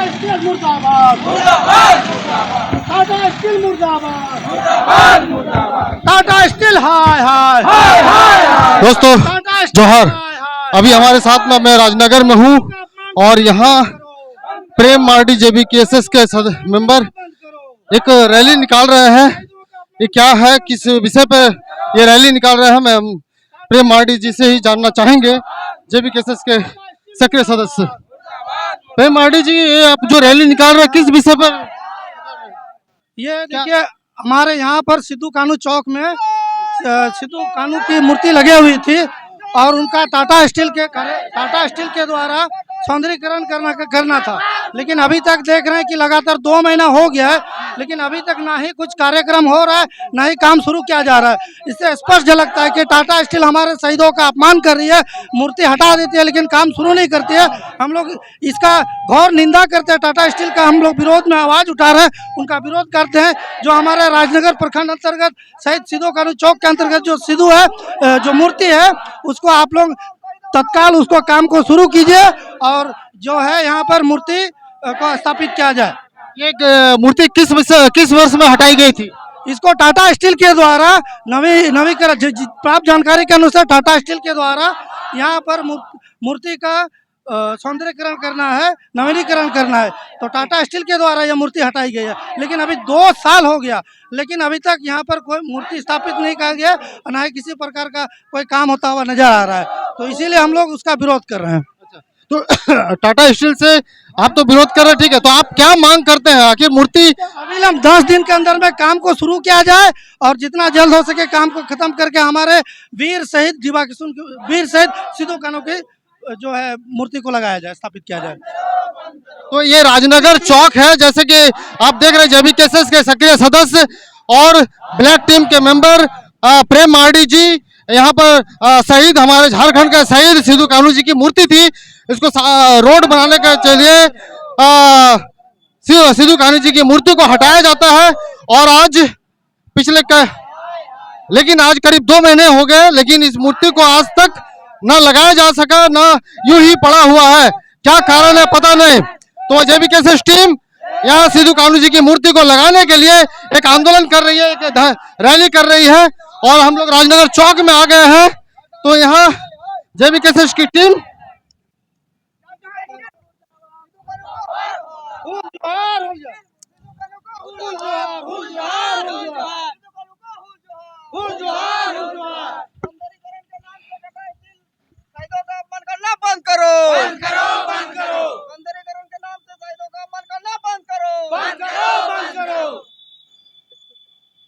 Steel मुर्दाबाद, Tata steel मुर्दाबाद, Tata steel हाय हाय। दोस्तों जोहर, अभी हमारे साथ में मैं राजनगर में हूँ और यहाँ प्रेम मार्डी जेबीकेएसएस के मेंबर एक रैली निकाल रहे हैं। ये क्या है, किस विषय पे ये रैली निकाल रहे हैं, मैं प्रेम मार्डी जी से ही जानना चाहेंगे, जेबीकेएसएस के सक्रिय सदस्य। प्रेम मार्डी जी, ये आप जो रैली निकाल रहे हैं किस विषय पर? ये देखिए, हमारे यहाँ पर सिद्धू कानू चौक में सिद्धू कानू की मूर्ति लगी हुई थी और उनका टाटा स्टील के द्वारा सौंदर्यीकरण करना था। लेकिन अभी तक देख रहे हैं कि लगातार 2 महीना हो गया है, लेकिन अभी तक ना ही कुछ कार्यक्रम हो रहा है, ना ही काम शुरू किया जा रहा है। इससे स्पष्ट झलकता है कि टाटा स्टील हमारे शहीदों का अपमान कर रही है, मूर्ति हटा देती है लेकिन काम शुरू नहीं करती है। हम लोग इसका घोर निंदा करते हैं। टाटा स्टील का हम लोग विरोध में आवाज उठा रहे हैं, उनका विरोध करते हैं। जो हमारे राजनगर प्रखंड अंतर्गत शहीद सिद्धू कानू चौक के अंतर्गत जो सिद्धू है, जो मूर्ति है, उसको आप लोग तत्काल उसको काम को शुरू कीजिए और जो है यहाँ पर मूर्ति को स्थापित किया जाए। ये मूर्ति किस वर्ष में हटाई गई थी? इसको टाटा स्टील के द्वारा नवीकरण प्राप्त जानकारी के अनुसार टाटा स्टील के द्वारा यहाँ पर मूर्ति का सौंदर्यीकरण करना है, नवीनीकरण करना है, तो टाटा स्टील के द्वारा यह मूर्ति हटाई गई है। लेकिन अभी 2 साल हो गया, लेकिन अभी तक यहाँ पर कोई मूर्ति स्थापित नहीं किया गया, ना ही किसी प्रकार का कोई काम होता हुआ नजर आ रहा है, तो इसीलिए हम लोग उसका विरोध कर रहे हैं। तो टाटा स्टील से आप तो विरोध कर रहे हैं, ठीक है, तो आप क्या मांग करते हैं? आखिर मूर्ति अभी हम 10 दिन के अंदर में काम को शुरू किया जाए और जितना जल्द हो सके काम को खत्म करके हमारे वीर शहीद सिद्धू कानू की जो है मूर्ति को लगाया जाए, स्थापित किया जाए। तो ये राजनगर चौक है, जैसे कि आप देख रहे हैं, जेबीकेएसएस के सक्रिय सदस्य और ब्लैक टीम के मेंबर प्रेम मार्डी जी यहाँ पर शहीद, हमारे झारखंड के शहीद सिद्धू कानू जी की मूर्ति थी, इसको रोड बनाने के लिए सिद्धू कानू जी की मूर्ति को हटाया जाता है। और आज लेकिन आज करीब 2 महीने हो गए, लेकिन इस मूर्ति को आज तक न लगाया जा सका, न यूं ही पड़ा हुआ है। क्या कारण है पता नहीं। तो जेबीकेएसएस टीम यहाँ सिद्धू कानू जी की मूर्ति को लगाने के लिए एक आंदोलन कर रही है, एक रैली कर रही है और हम लोग राजनगर चौक में आ गए हैं। तो यहाँ जेबीकेएसएस की टीम बंद करो, बंद करो, बंद करो, सौंदर्यीकरण के नाम से शहीदों का अपमान करना बंद करो, बंद करो, बंद करो।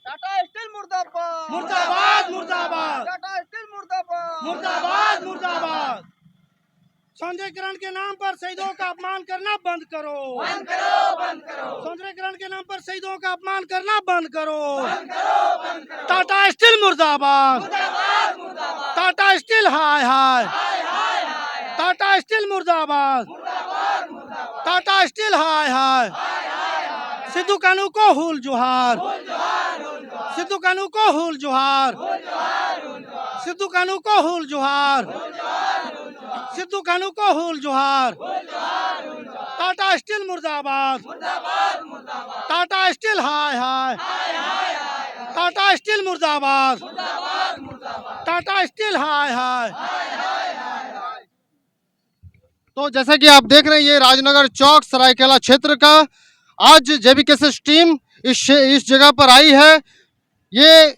टाटा स्टील मुर्दाबाद, मुर्दाबाद, मुर्दाबाद, टाटा स्टील मुर्दाबाद, मुर्दाबाद, मुर्दाबाद। सौंदर्यीकरण के नाम पर शहीदों का अपमान करना बंद करो, बंद करो, बंद करो, सौंदर्यीकरण के नाम पर शहीदों का अपमान करना बंद करो, बंद करो, बंद करो। टाटा स्टील मुर्दाबाद, मुर्दाबाद, मुर्दाबाद, टाटा स्टील हाय हाय, हाय हाय हाय, टाटा स्टील मुर्दाबाद, मुर्दाबाद, मुर्दाबाद, टाटा स्टील हाय हाय। हाय हाय हाय, सिद्धू कानू को हुल जोहार, हुल जोहार, हुल जोहार, सिद्धू कानू को हुल जोहार, हुल जोहार, हुल जोहार, सिद्धू कानू को हुल जोहार, हुल जोहार, हुल जोहार, सिद्धू कानू को हुल जोहार। हुल जोहार, हुल जोहार, टाटा स्टील मुर्दाबाद, मुर्दाबाद, मुर्दाबाद, टाटा स्टील हाय हाय, हाय हाय हाय, टाटा स्टील मुर्दाबाद, मुर्दाबाद, मुर्दाबाद, टाटा स्टील हाय हाय। हाय हाय हाय। तो जैसा कि आप देख रहे हैं, ये राजनगर चौक सरायकेला क्षेत्र का आज जेबीकेएसएस टीम इस जगह पर आई है। ये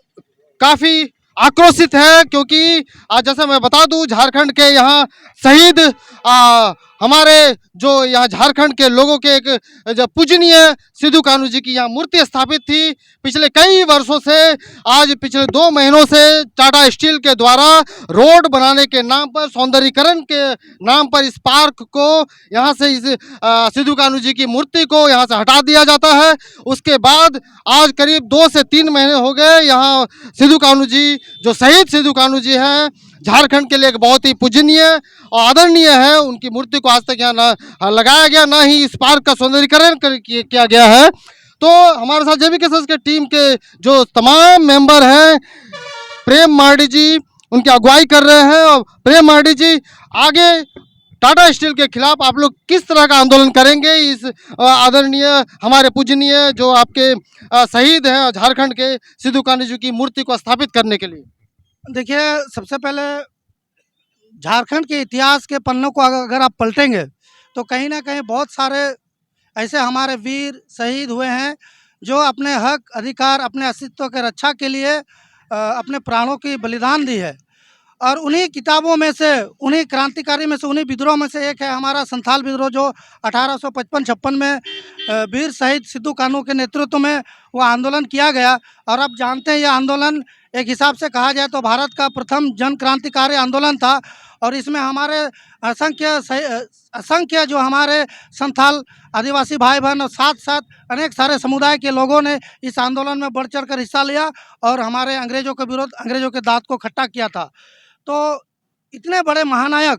काफी आक्रोशित है क्योंकि आज जैसा मैं बता दूं, झारखंड के यहाँ शहीद हमारे जो यहाँ झारखंड के लोगों के एक जो पूजनीय सिद्धू कानू जी की यहाँ मूर्ति स्थापित थी। पिछले कई वर्षों से, आज पिछले 2 महीनों से टाटा स्टील के द्वारा रोड बनाने के नाम पर, सौंदर्यीकरण के नाम पर इस पार्क को यहाँ से, इस सिद्धू कानू जी की मूर्ति को यहाँ से हटा दिया जाता है। उसके बाद आज करीब 2 से 3 महीने हो गए, यहाँ सिद्धू कानू जी, जो शहीद सिद्धू कानू जी हैं, झारखंड के लिए एक बहुत ही पूजनीय और आदरणीय है, उनकी मूर्ति को आज तक यहाँ ना लगाया गया, ना ही इस पार्क का सौंदर्यीकरण किया गया है। तो हमारे साथ जेबीकेएसएस के टीम के जो तमाम मेंबर हैं, प्रेम मार्डी जी उनकी अगुवाई कर रहे हैं। और प्रेम मार्डी जी, आगे टाटा स्टील के खिलाफ आप लोग किस तरह का आंदोलन करेंगे इस आदरणीय हमारे पूजनीय जो आपके शहीद हैं झारखंड के सिद्धू कान्हू जी की मूर्ति को स्थापित करने के लिए? देखिए, सबसे पहले झारखंड के इतिहास के पन्नों को अगर आप पलटेंगे तो कहीं ना कहीं बहुत सारे ऐसे हमारे वीर शहीद हुए हैं जो अपने हक अधिकार अपने अस्तित्व के रक्षा के लिए अपने प्राणों की बलिदान दी है। और उन्हीं किताबों में से उन्हीं क्रांतिकारी में से उन्हीं विद्रोह में से एक है हमारा संथाल विद्रोह जो 1855-56 में वीर शहीद सिद्धू कान्हू के नेतृत्व में वो आंदोलन किया गया। और अब जानते हैं ये आंदोलन एक हिसाब से कहा जाए तो भारत का प्रथम जन क्रांतिकारी आंदोलन था। और इसमें हमारे असंख्य जो हमारे संथाल आदिवासी भाई बहन और साथ साथ अनेक सारे समुदाय के लोगों ने इस आंदोलन में बढ़ चढ़ कर हिस्सा लिया और हमारे अंग्रेज़ों के विरुद्ध अंग्रेज़ों के दांत को खट्टा किया था। तो इतने बड़े महानायक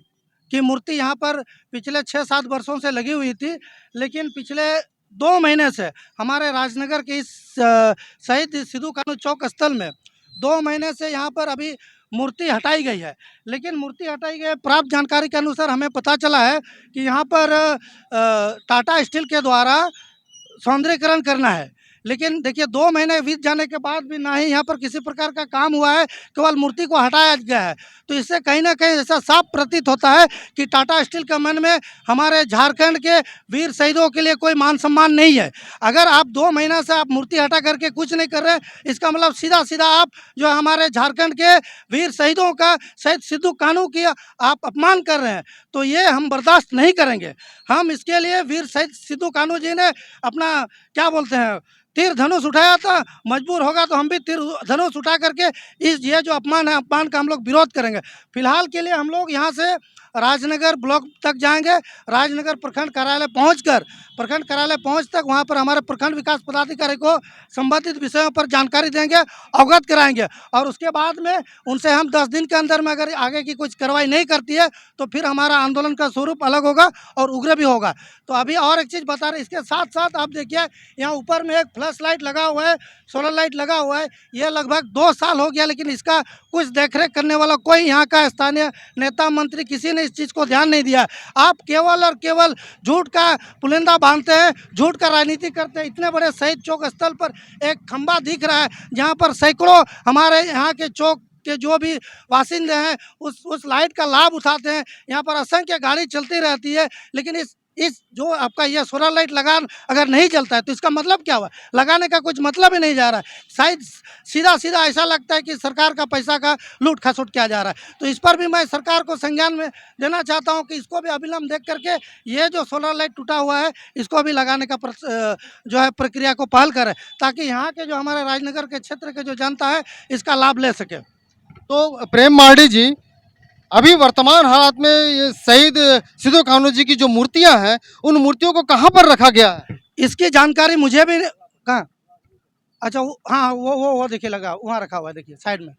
की मूर्ति यहाँ पर पिछले 6-7 वर्षों से लगी हुई थी, लेकिन पिछले 2 महीने से हमारे राजनगर के इस शहीद सिद्धू कान्हू चौक स्थल में 2 महीने से यहाँ पर अभी मूर्ति हटाई गई है। लेकिन मूर्ति हटाई गई, प्राप्त जानकारी के अनुसार हमें पता चला है कि यहाँ पर टाटा स्टील के द्वारा सौंदर्यीकरण करना है। लेकिन देखिए 2 महीने बीत जाने के बाद भी ना ही यहाँ पर किसी प्रकार का काम हुआ है, केवल मूर्ति को हटाया गया है। तो इससे कहीं ना कहीं ऐसा साफ प्रतीत होता है कि टाटा स्टील के मन में हमारे झारखंड के वीर शहीदों के लिए कोई मान सम्मान नहीं है। अगर आप 2 महीना से आप मूर्ति हटा करके कुछ नहीं कर रहे, इसका मतलब सीधा सीधा आप जो हमारे झारखंड के वीर शहीदों का शहीद सिद्धू कान्हू की आप अपमान कर रहे हैं। तो ये हम बर्दाश्त नहीं करेंगे। हम इसके लिए वीर शहीद सिद्धू कान्हू जी ने अपना क्या बोलते हैं तीर धनुष उठाया था, मजबूर होगा तो हम भी तीर धनुष उठा करके इस ये जो अपमान है अपमान का हम लोग विरोध करेंगे। फिलहाल के लिए हम लोग यहाँ से राजनगर ब्लॉक तक जाएंगे। राजनगर प्रखंड कार्यालय पहुँच तक वहाँ पर हमारे प्रखंड विकास पदाधिकारी को संबंधित विषयों पर जानकारी देंगे, अवगत कराएंगे। और उसके बाद में उनसे हम 10 दिन के अंदर में अगर आगे की कुछ कार्रवाई नहीं करती है तो फिर हमारा आंदोलन का स्वरूप अलग होगा और उग्र भी होगा। तो अभी और एक चीज़ बता रहे, इसके साथ साथ आप देखिए यहाँ ऊपर में एक फ्लैश लाइट लगा हुआ है, सोलर लाइट लगा हुआ है। ये लगभग 2 साल हो गया, लेकिन इसका कुछ देखरेख करने वाला कोई यहाँ का स्थानीय नेता मंत्री किसी ने इस चीज़ को ध्यान नहीं दिया। आप केवल और केवल झूठ का पुलिंदा बांधते हैं, झूठ का राजनीति करते हैं। इतने बड़े शहीद चौक स्थल पर एक खंबा दिख रहा है जहाँ पर सैकड़ों हमारे यहाँ के चौक के जो भी वासिंदे हैं उस लाइट का लाभ उठाते हैं। यहाँ पर असंख्य गाड़ी चलती रहती है, लेकिन इस जो आपका यह सोलर लाइट अगर नहीं चलता है तो इसका मतलब क्या हुआ? लगाने का कुछ मतलब ही नहीं जा रहा है। शायद सीधा ऐसा लगता है कि सरकार का पैसा का लूट खसुट किया जा रहा है। तो इस पर भी मैं सरकार को संज्ञान में देना चाहता हूं कि इसको भी अविलंब देख करके ये जो सोलर लाइट टूटा हुआ है इसको भी लगाने का जो है प्रक्रिया को पहल करे, ताकि यहाँ के जो हमारे राजनगर के क्षेत्र के जो जनता है इसका लाभ ले सके। तो प्रेम मार्डी जी, अभी वर्तमान हालात में ये शहीद सिद्धू कान्हू जी की जो मूर्तियां हैं उन मूर्तियों को कहां पर रखा गया है? इसकी जानकारी मुझे भी कहाँ, अच्छा हाँ वो देखिए लगा वहाँ रखा हुआ है, देखिए साइड में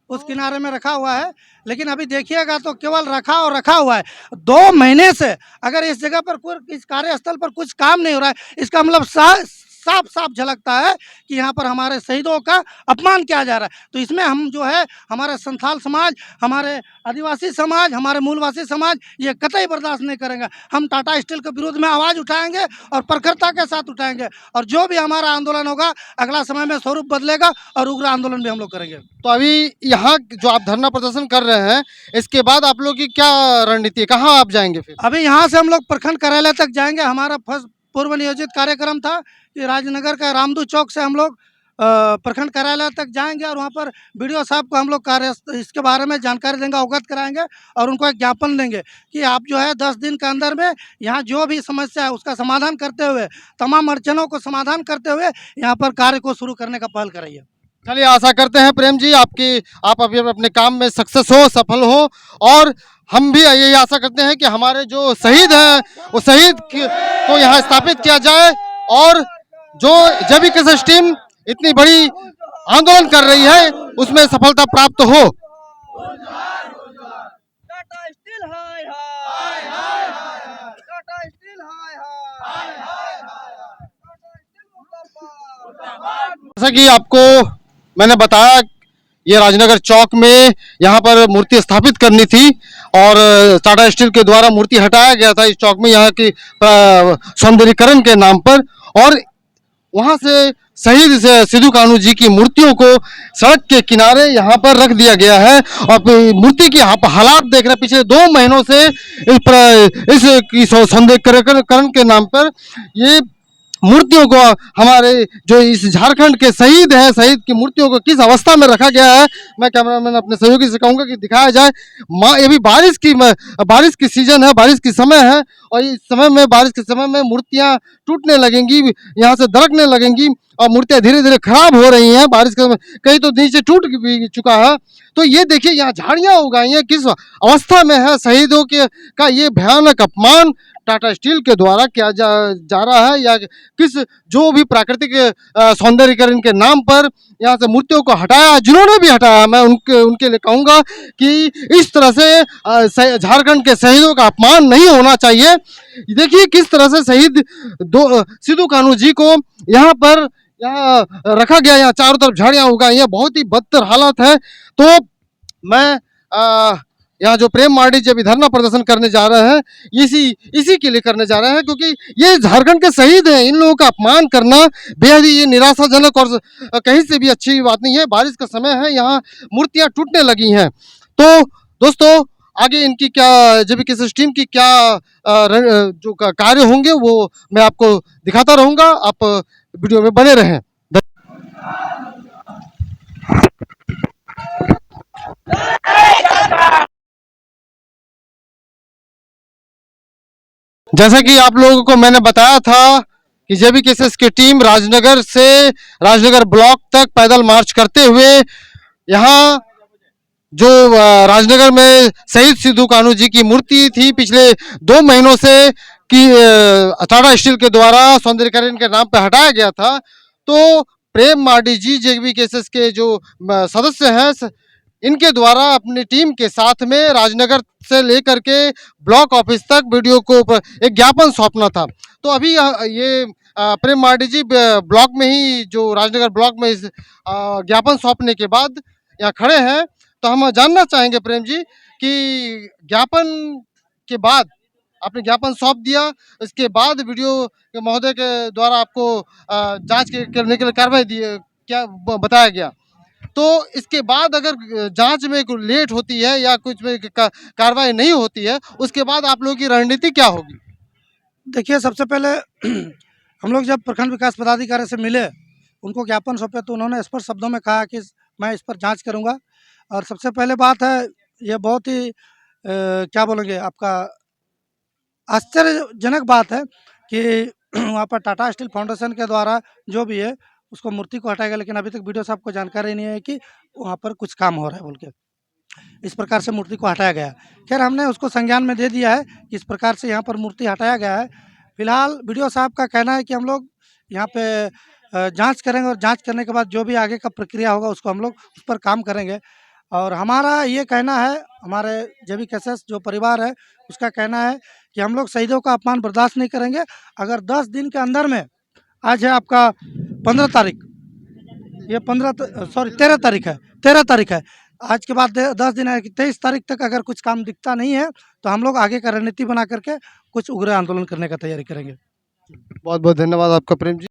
उस किनारे में रखा हुआ है। लेकिन अभी देखिएगा तो केवल रखा हुआ है। 2 महीने से अगर इस जगह पर इस कार्यस्थल पर कुछ काम नहीं हो रहा है, इसका मतलब साफ झलकता है कि यहाँ पर हमारे शहीदों का अपमान किया जा रहा है। तो इसमें हम जो है हमारे संथाल समाज, हमारे आदिवासी समाज, हमारे मूलवासी समाज ये कतई बर्दाश्त नहीं करेंगे। हम टाटा स्टील के विरोध में आवाज़ उठाएंगे और प्रखरता के साथ उठाएंगे, और जो भी हमारा आंदोलन होगा अगला समय में स्वरूप बदलेगा और उग्र आंदोलन भी हम लोग करेंगे। तो अभी यहाँ जो आप धरना प्रदर्शन कर रहे हैं, इसके बाद आप लोग की क्या रणनीति है, कहाँ आप जाएंगे फिर? अभी यहाँ से हम लोग प्रखंड कार्यालय तक जाएंगे। हमारा पूर्व नियोजित कार्यक्रम था कि राजनगर का रामदू चौक से हम लोग प्रखंड कार्यालय तक जाएंगे और वहाँ पर बीडीओ साहब को हम लोग इसके बारे में जानकारी देंगे, अवगत कराएंगे और उनको एक ज्ञापन देंगे कि आप जो है 10 दिन के अंदर में यहाँ जो भी समस्या है उसका समाधान करते हुए, तमाम अड़चनों को समाधान करते हुए यहाँ पर कार्य को शुरू करने का पहल कराइए। चलिए, आशा करते हैं प्रेम जी आप अभी अपने काम में सक्सेस हो, सफल हो, और हम भी यही आशा करते हैं कि हमारे जो शहीद हैं वो शहीद को यहाँ स्थापित किया जाए, और जो जेबी किसान टीम इतनी बड़ी आंदोलन कर रही है उसमें सफलता प्राप्त हो। टाटा स्टील हाय हाय हाय हाय, टाटा स्टील हाय हाय हाय हाय, टाटा स्टील मुर्दाबाद। जैसा कि आपको मैंने बताया ये राजनगर चौक में यहाँ पर मूर्ति स्थापित करनी थी और टाटा स्टील के द्वारा मूर्ति हटाया गया था इस चौक में यहाँ की सौंदर्यीकरण के नाम पर। और वहां से शहीद सिद्धू कान्हू जी की मूर्तियों को सड़क के किनारे यहाँ पर रख दिया गया है। और मूर्ति की हालात देख रहे हैं, पिछले 2 महीनों से इस सौंदर्यीकरण के नाम पर ये मूर्तियों को हमारे जो इस झारखंड के शहीद हैं, शहीद की मूर्तियों को किस अवस्था में रखा गया है, मैं कैमरामैन अपने सहयोगी से कहूंगा कि दिखाया जाए। ये भी बारिश की सीजन है, बारिश की समय है और इस समय में बारिश के समय में मूर्तियां टूटने लगेंगी, यहाँ से दरकने लगेंगी और मूर्तियां धीरे धीरे खराब हो रही हैं बारिश के समय, कहीं तो नीचे टूट भी चुका है। तो ये देखिए यहाँ झाड़ियां उगाई हैं, किस अवस्था में है। शहीदों के का ये भयानक अपमान टाटा स्टील के द्वारा किया जा रहा है या किस जो भी प्राकृतिक सौंदर्यीकरण के नाम पर यहाँ से मूर्तियों को हटाया, जिन्होंने भी हटाया, मैं उनके लिए कहूँगा कि इस तरह से झारखंड के शहीदों का अपमान नहीं होना चाहिए। देखिए किस तरह से शहीद सिद्धू कान्हू जी को यहाँ रखा गया, यहाँ चारों तरफ झाड़ियाँ उगाई हैं, बहुत ही बदतर हालत है। तो मैं यहाँ जो प्रेम मार्डी जी अभी धरना प्रदर्शन करने जा रहे हैं, इसी के लिए करने जा रहे हैं, क्योंकि ये झारखंड के शहीद हैं, इन लोगों का अपमान करना बेहद ही ये निराशाजनक और कहीं से भी अच्छी बात नहीं है। बारिश का समय है, यहाँ मूर्तियां टूटने लगी हैं। तो दोस्तों आगे इनकी क्या जेबीके टीम की क्या जो कार्य होंगे वो मैं आपको दिखाता रहूंगा, आप वीडियो में बने रहें। जैसा कि आप लोगों को मैंने बताया था कि जेबीकेएसएस की टीम राजनगर ब्लॉक तक पैदल मार्च करते हुए यहाँ जो राजनगर में शहीद सिद्धू कान्हू जी की मूर्ति थी पिछले 2 महीनों से कि टाटा स्टील के द्वारा सौंदर्यीकरण के नाम पर हटाया गया था। तो प्रेम मार्डी जी जेबीकेएसएस के जो सदस्य हैं, इनके द्वारा अपनी टीम के साथ में राजनगर से लेकर के ब्लॉक ऑफिस तक वीडियो को एक ज्ञापन सौंपना था। तो अभी ये प्रेम मार्डी जी ब्लॉक में ही जो राजनगर ब्लॉक में इस ज्ञापन सौंपने के बाद यहाँ खड़े हैं। तो हम जानना चाहेंगे प्रेम जी कि ज्ञापन के बाद आपने ज्ञापन सौंप दिया, इसके बाद वीडियो महोदय के द्वारा आपको जांच करने के लिए कार्रवाई क्या बताया गया, तो इसके बाद अगर जांच में कुछ लेट होती है या कुछ में कार्रवाई नहीं होती है, उसके बाद आप लोगों की रणनीति क्या होगी? देखिए सबसे पहले हम लोग जब प्रखंड विकास पदाधिकारी से मिले, उनको ज्ञापन सौंपे, तो उन्होंने स्पष्ट शब्दों में कहा कि मैं इस पर जांच करूंगा। और सबसे पहले बात है, ये बहुत ही क्या बोलेंगे, आपका आश्चर्यजनक बात है कि वहाँ पर टाटा स्टील फाउंडेशन के द्वारा जो भी है उसको मूर्ति को हटाएगा, लेकिन अभी तक वीडियो साहब को जानकारी नहीं है कि वहाँ पर कुछ काम हो रहा है बोल के इस प्रकार से मूर्ति को हटाया गया है। खैर हमने उसको संज्ञान में दे दिया है कि इस प्रकार से यहाँ पर मूर्ति हटाया गया है। फिलहाल वीडियो साहब का कहना है कि हम लोग यहाँ पे जांच करेंगे और जांच करने के बाद जो भी आगे का प्रक्रिया होगा उसको हम लोग उस पर काम करेंगे। और हमारा ये कहना है, हमारे जेबीकेएसएस जो परिवार है उसका कहना है कि हम लोग शहीदों का अपमान बर्दाश्त नहीं करेंगे। अगर 10 दिन के अंदर में, आज है आपका 15 तारीख, ये 13 तारीख है, 13 तारीख है, आज के बाद 10 दिन है कि 23 तारीख तक अगर कुछ काम दिखता नहीं है तो हम लोग आगे का रणनीति बना करके कुछ उग्र आंदोलन करने का तैयारी करेंगे। बहुत बहुत धन्यवाद आपका प्रेम जी।